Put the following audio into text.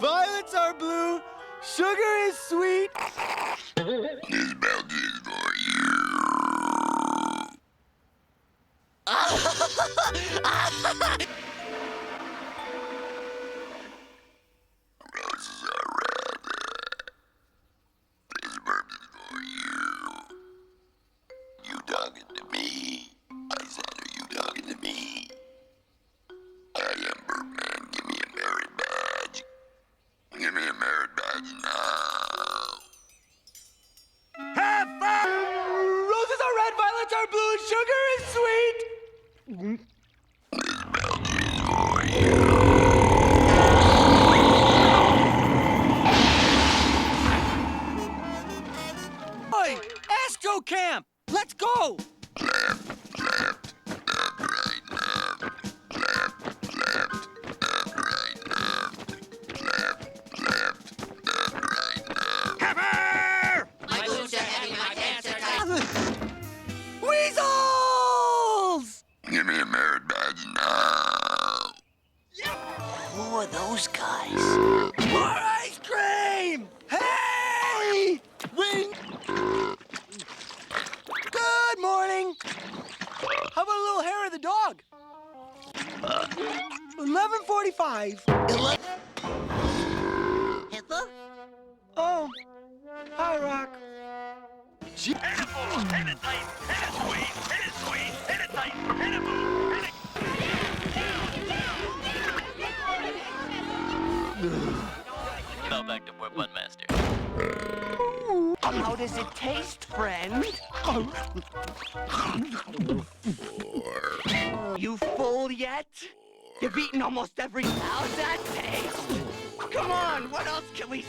Violets are blue, sugar is sweet. This belt is for you. Roses are red. This burp is for you. You talking to me? I said, are you talking to me? I am Burp Man. Give me a merit badge. Give me a merit badge now. Heffer! Roses are red, violets are blue, sugar is sweet. This belt is for you. Oi, Astro Camp, let's go. Left, left, left, right, left. Left, left, left, right, left. Left, left, left, right, left. Heffer! My boots are heavy, my pants are tight. Weasels! Give me a merit badge now. Who are those guys? More ice cream! Hey! Wing! Good morning! How about a little hair of the dog? 11:45. Hitler? Oh, hi, Rock. Hit it full, hit it tight, hit it squeeze, hit it squeeze, hit it tight, hit it move, hit it. Go back to Burp Master. How does it taste, friend? You full yet? You've eaten almost every... How's that taste? Come on, what else can we